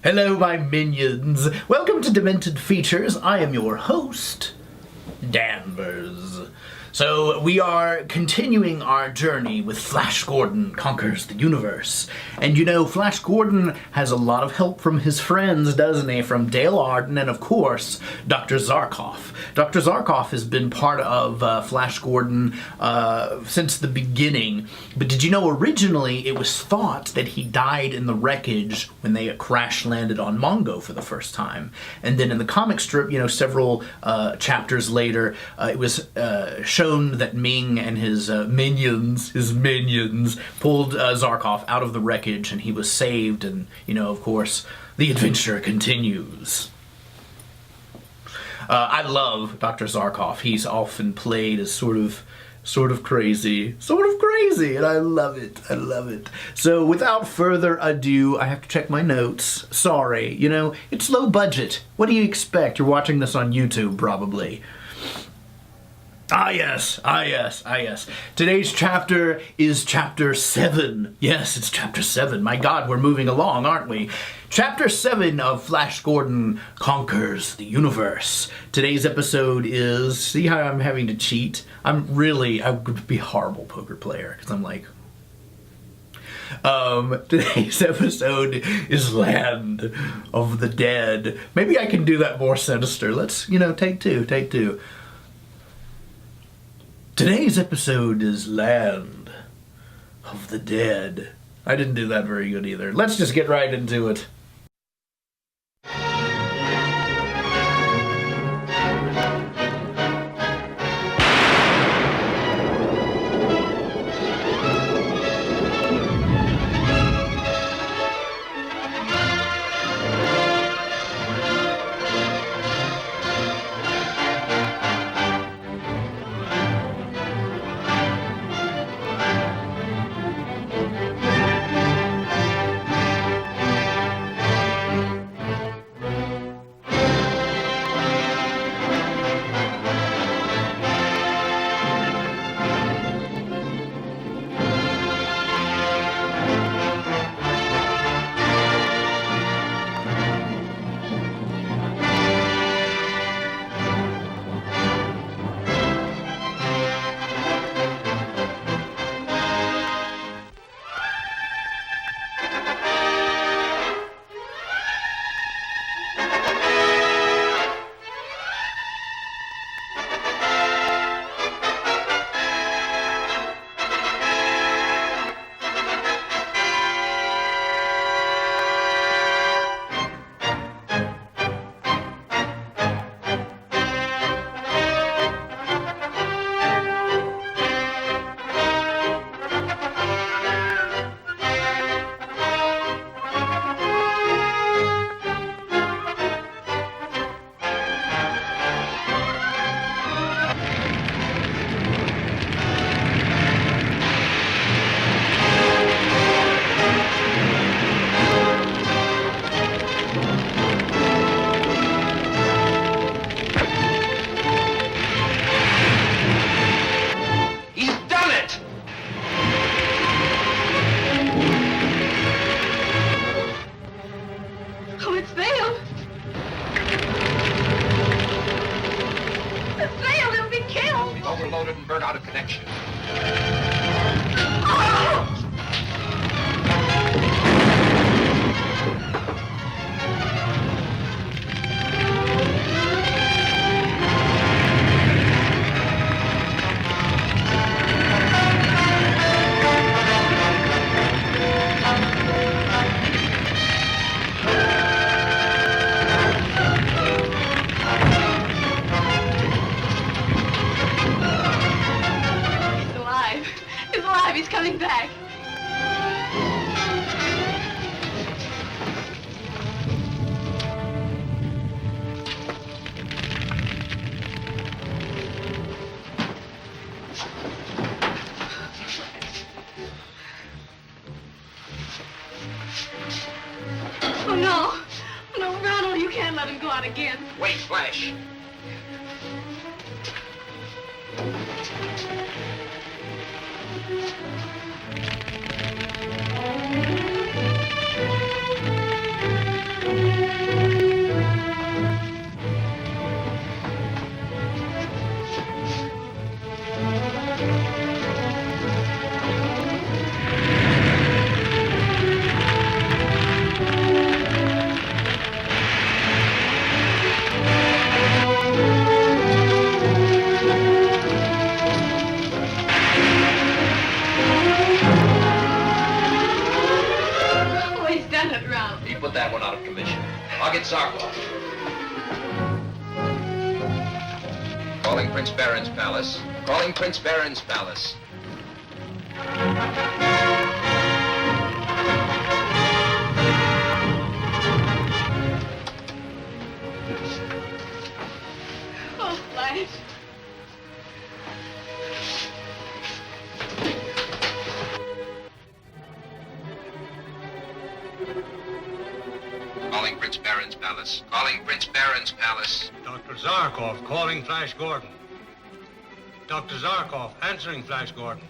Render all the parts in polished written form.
Hello, my minions. Welcome to Demented Features. I am your host, Danvers. So, we are continuing our journey with Flash Gordon Conquers the Universe. And you know, Flash Gordon has a lot of help from his friends, doesn't he? From Dale Arden and, of course, Dr. Zarkov. Dr. Zarkov has been part of Flash Gordon since the beginning. But did you know, originally, it was thought that he died in the wreckage when they crash-landed on Mongo for the first time. And then in the comic strip, you know, several chapters later, it was shown that Ming and his minions pulled Zarkov out of the wreckage and he was saved, and, you know, of course, the adventure continues. I love Dr. Zarkov. He's often played as sort of crazy, and I love it. So without further ado, I have to check my notes. Sorry, you know, it's low budget. What do you expect? You're watching this on YouTube, probably. Ah yes. Today's chapter is chapter 7. Yes, it's chapter 7. My God, we're moving along, aren't we? Chapter 7 of Flash Gordon Conquers the Universe. Today's episode is... See how I'm having to cheat? I would be a horrible poker player, because I'm like... Today's episode is Land of the Dead. Maybe I can do that more sinister. Let's, you know, take two. Today's episode is Land of the Dead. I didn't do that very good either. Let's just get right into it. Again. Wait, Flash. out commission. I'll get Zarkov. Calling Prince Baron's palace. Calling Prince Baron's palace. Oh, Flash. Calling Prince Baron's palace. Calling Prince Baron's palace. Dr. Zarkov calling Flash Gordon. Dr. Zarkov answering Flash Gordon.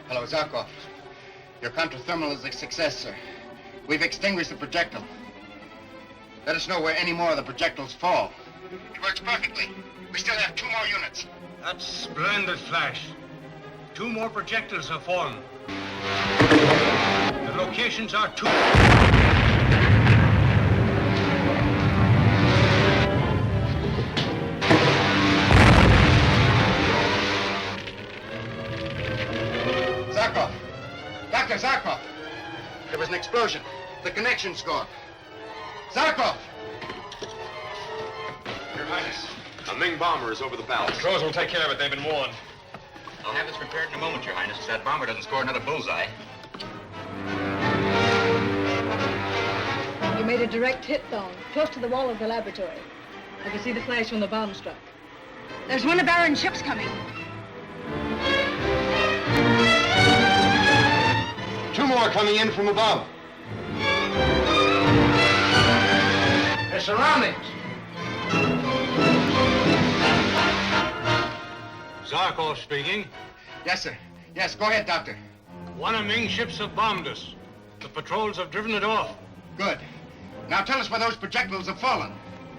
Hello, Zarkov. Your counter-thermal is a success, sir. We've extinguished the projectile. Let us know where any more of the projectiles fall. It works perfectly. We still have 2 more units. That's splendid, Flash. 2 more projectiles have fallen. The locations are 2. Zarkov! Dr. Zarkov! There was an explosion. The connection's gone. Zarkov! Your Highness, a Ming bomber is over the palace. Crows will take care of it. They've been warned. I'll have this repaired in a moment, Your Highness, if that bomber doesn't score another bullseye. You made a direct hit, Thorne, close to the wall of the laboratory. I can see the flash when the bomb struck. There's one of Baron's ships coming. 2 more coming in from above. They're surrounding us. Zarkov speaking. Yes, sir. Yes, go ahead, Doctor. One of Ming's ships have bombed us. The patrols have driven it off. Good. Now tell us where those projectiles have fallen.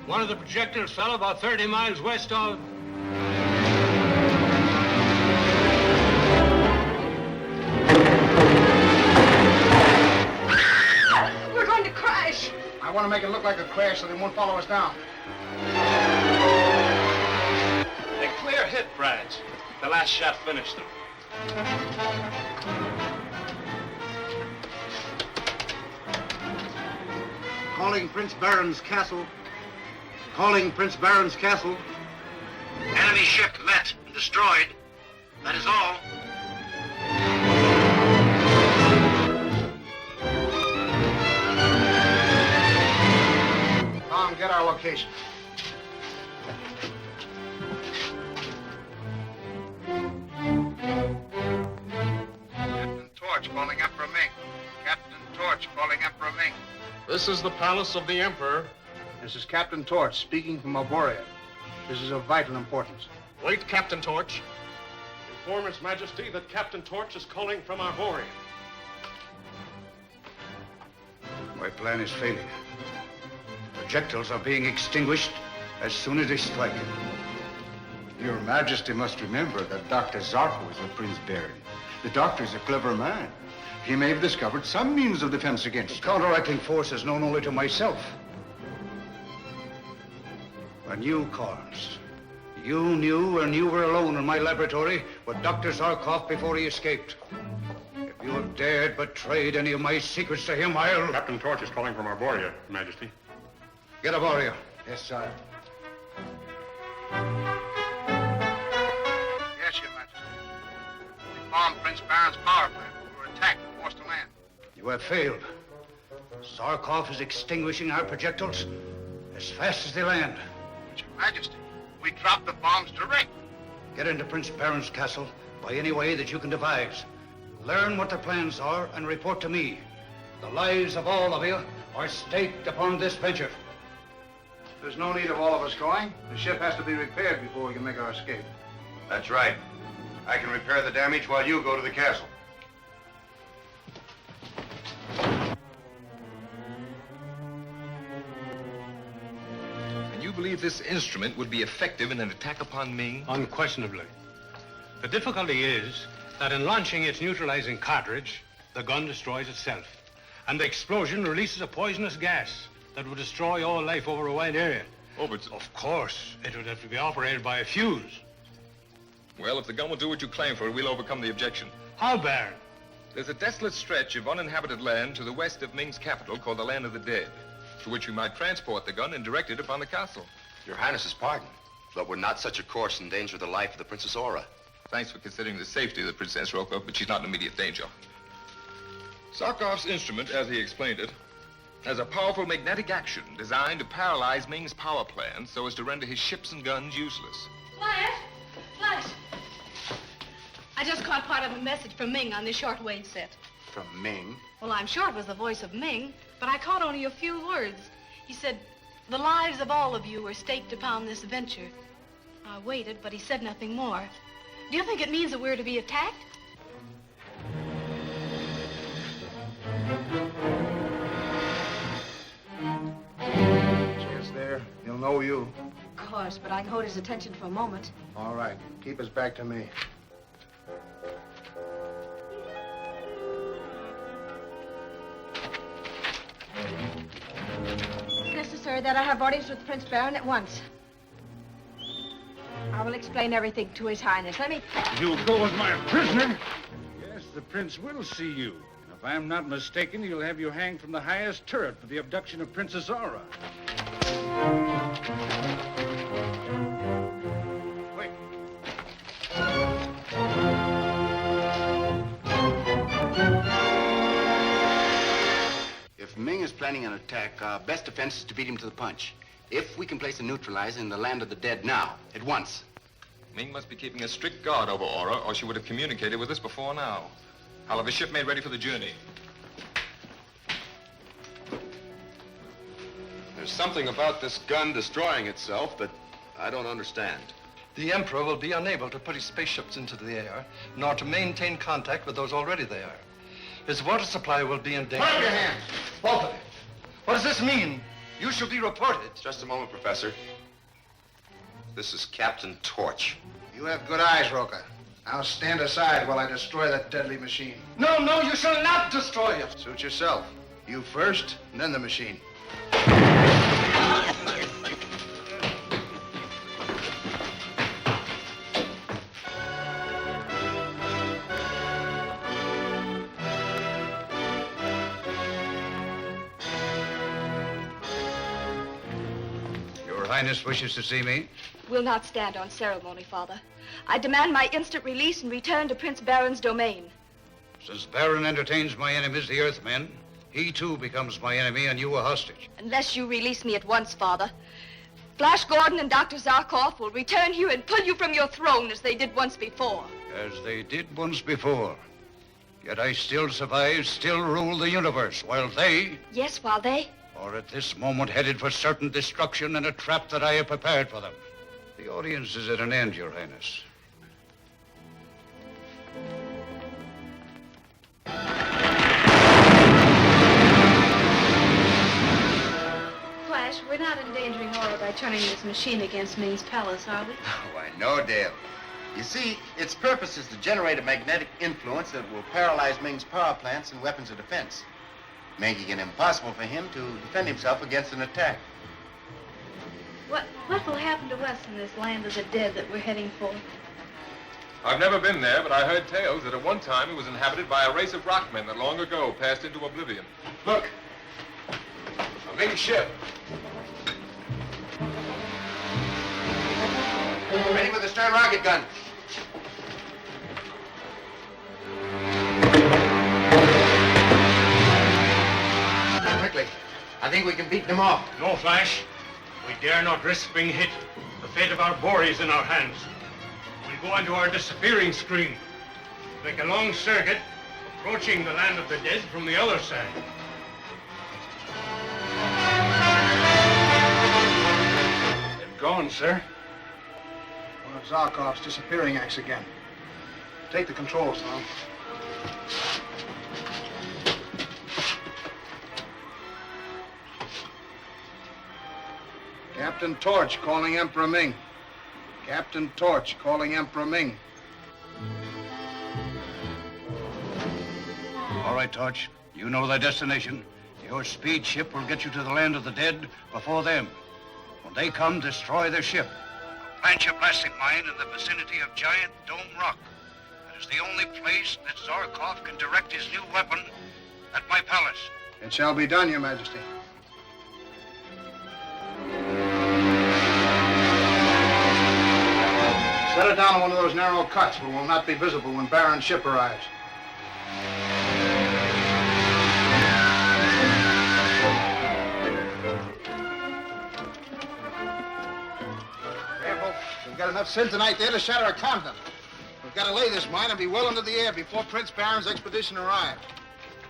One of the projectiles fell about 30 miles west of... We're going to crash. I want to make it look like a crash so they won't follow us down. A clear hit, Brad. The last shot finished them. Calling Prince Baron's castle. Calling Prince Baron's castle. Enemy ship met and destroyed. That is all. Tom, get our location. Captain Torch calling Emperor Ming. Captain Torch calling Emperor Ming. This is the palace of the Emperor. This is Captain Torch speaking from Arborea. This is of vital importance. Wait, Captain Torch. Inform His Majesty that Captain Torch is calling from Arborea. My plan is failing. Projectiles are being extinguished as soon as they strike. Your Majesty must remember that Dr. Zarkov is a Prince Baron. The doctor is a clever man. He may have discovered some means of defense against the counteracting force is known only to myself. When you, Carnes, you knew and you were alone in my laboratory with Dr. Zarkov before he escaped. If you have dared betrayed any of my secrets to him, I'll... Captain Torch is calling from Arborea, Your Majesty. Get Arborea. Yes, sir. Yes, Your Majesty. We bombed Prince Baron's power plant. We were attacked and forced to land. You have failed. Zarkov is extinguishing our projectiles as fast as they land. But Your Majesty, we dropped the bombs direct. Get into Prince Baron's castle by any way that you can devise. Learn what their plans are and report to me. The lives of all of you are staked upon this venture. There's no need of all of us going. The ship has to be repaired before we can make our escape. That's right. I can repair the damage while you go to the castle. And you believe this instrument would be effective in an attack upon Ming? Unquestionably. The difficulty is that in launching its neutralizing cartridge, the gun destroys itself. And the explosion releases a poisonous gas that would destroy all life over a wide area. Oh, but... Of course, it would have to be operated by a fuse. Well, if the gun will do what you claim for it, we'll overcome the objection. How, Baron? There's a desolate stretch of uninhabited land to the west of Ming's capital called the Land of the Dead. through which we might transport the gun and direct it upon the castle. Your Highness's pardon, but would not such a course endanger the life of the Princess Aura? Thanks for considering the safety of the Princess Zarkov, but she's not in immediate danger. Zarkov's instrument, as he explained it, has a powerful magnetic action designed to paralyze Ming's power plant so as to render his ships and guns useless. Flash! I just caught part of a message from Ming on this shortwave set. From Ming? Well, I'm sure it was the voice of Ming, but I caught only a few words. He said, "The lives of all of you were staked upon this venture." I waited, but he said nothing more. Do you think it means that we're to be attacked? Chance there. He'll know you. Of course, but I can hold his attention for a moment. All right. Keep his back to me. It's necessary that I have audience with Prince Baron at once. I will explain everything to His Highness. Let me... You'll go as my prisoner? Yes, the prince will see you. If I'm not mistaken, he'll have you hanged from the highest turret for the abduction of Princess Aura. Wait. If Ming is planning an attack, our best defense is to beat him to the punch. If we can place a neutralizer in the land of the dead now, at once. Ming must be keeping a strict guard over Aura, or she would have communicated with us before now. I'll have a ship made ready for the journey. There's something about this gun destroying itself that I don't understand. The Emperor will be unable to put his spaceships into the air, nor to maintain contact with those already there. His water supply will be in danger. Put up your hands! Both of you. What does this mean? You shall be reported. Just a moment, Professor. This is Captain Torch. You have good eyes, Roca. Now stand aside while I destroy that deadly machine. No, no, you shall not destroy it. Suit yourself. You first, and then the machine. Your Highness wishes to see me? Will not stand on ceremony, Father. I demand my instant release and return to Prince Baron's domain. Since Baron entertains my enemies, the Earthmen, he too becomes my enemy and you a hostage. Unless you release me at once, Father, Flash Gordon and Dr. Zarkov will return here and pull you from your throne as they did once before. As they did once before. Yet I still survive, still rule the universe, while they Yes, while they... are at this moment headed for certain destruction and a trap that I have prepared for them. The audience is at an end, Your Highness. Flash, we're not endangering Aura by turning this machine against Ming's palace, are we? Why, no, Dale. You see, its purpose is to generate a magnetic influence that will paralyze Ming's power plants and weapons of defense, making it impossible for him to defend himself against an attack. What will happen to us in this land of the dead that we're heading for? I've never been there, but I heard tales that at one time it was inhabited by a race of rockmen that long ago passed into oblivion. Look, a Ming ship. Ready with the stern rocket gun. Quickly. I think we can beat them off. No, Flash. We dare not risk being hit. The fate of our boy is in our hands. We'll go into our disappearing screen. Make a long circuit, approaching the land of the dead from the other side. They've gone, sir. One of Zarkov's disappearing acts again. Take the controls, Tom. Captain Torch calling Emperor Ming. Captain Torch calling Emperor Ming. All right, Torch. You know their destination. Your speed ship will get you to the land of the dead before them. When they come, destroy their ship. Plant your blasting mine in the vicinity of Giant Dome Rock. That is the only place that Zarkov can direct his new weapon at my palace. It shall be done, Your Majesty. down one of those narrow cuts where we'll not be visible when Baron's ship arrives. Careful. We've got enough syntonite there to shatter a continent. We've got to lay this mine and be well into the air before Prince Baron's expedition arrives.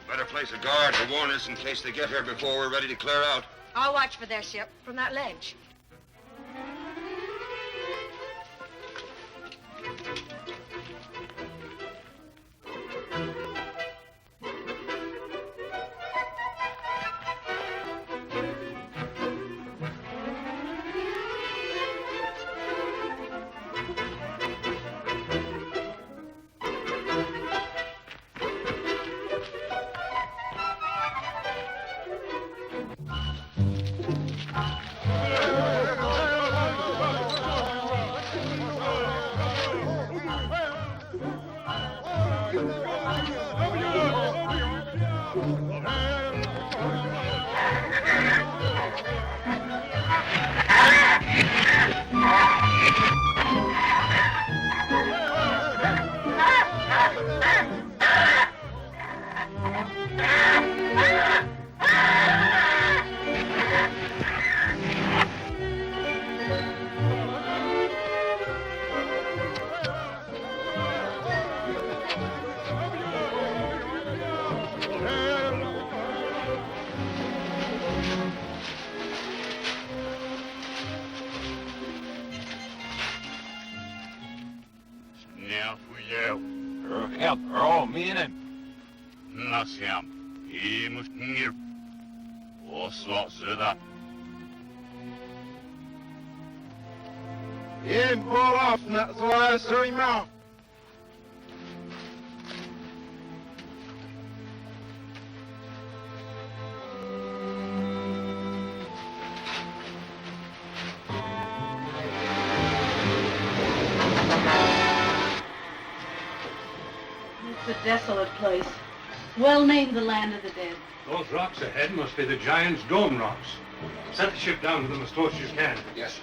Better place a guard to warn us in case they get here before we're ready to clear out. I'll watch for their ship from that ledge. It's a desolate place. Well named the land of the dead. Those rocks ahead must be the Giant's dome rocks. Set the ship down to them as close as you can. Yes, sir.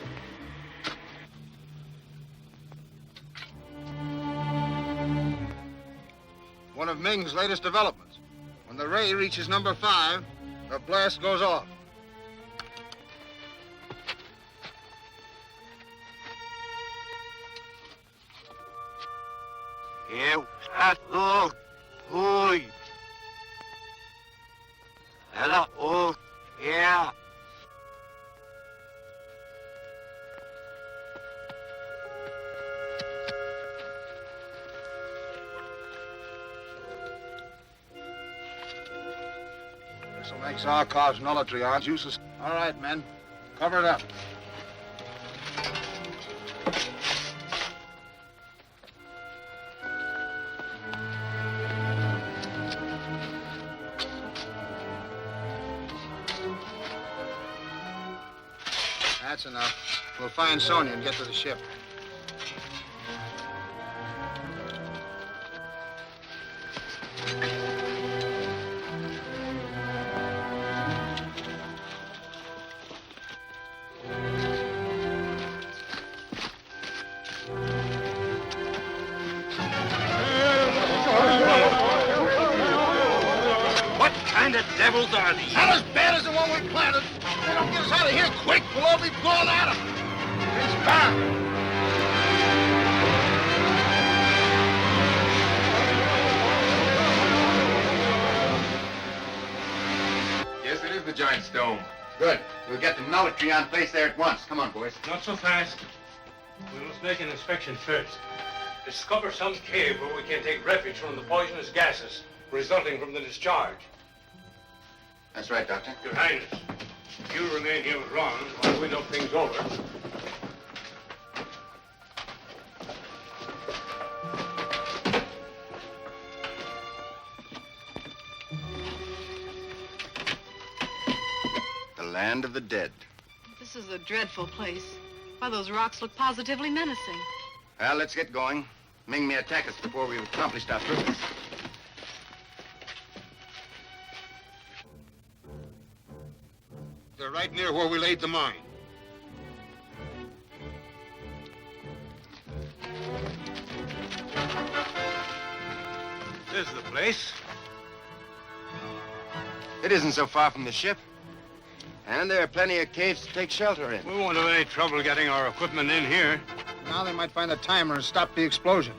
One of Ming's latest developments. When the ray reaches number 5, the blast goes off. This'll make Zarkov's nullitry useless. All right, men. Cover it up. That's enough. We'll find Sonia and get to the ship. What kind of devils are these? Not as bad as the one we planted. If they don't get us out of here quick, we'll all be blown at them. It's Baron. Yes, it is the Giant's dome. Good. We'll get the nullitry on place there at once. Come on, boys. Not so fast. We must make an inspection first. Discover some cave where we can take refuge from the poisonous gases resulting from the discharge. That's right, Doctor. Your Highness, you remain here with Ron while we look things over. The land of the dead. This is a dreadful place. Why, those rocks look positively menacing. Well, let's get going. Ming may attack us before we've accomplished our purpose. They're right near where we laid the mine. This is the place. It isn't so far from the ship. And there are plenty of caves to take shelter in. We won't have any trouble getting our equipment in here. Now they might find the timer and stop the explosion.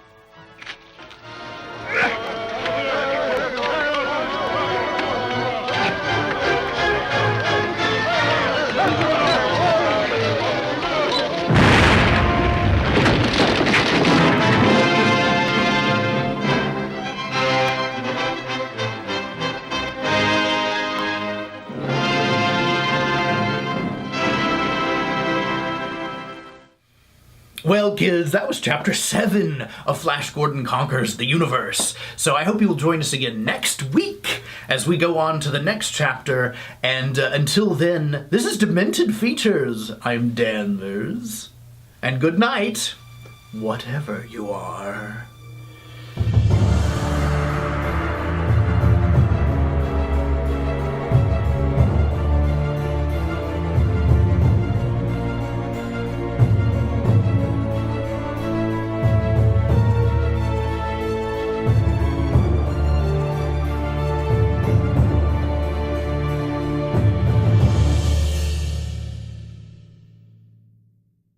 Well, kids, that was Chapter 7 of Flash Gordon Conquers the Universe. So I hope you will join us again next week as we go on to the next chapter. And until then, this is Demented Features. I'm Danvers. And good night, whatever you are.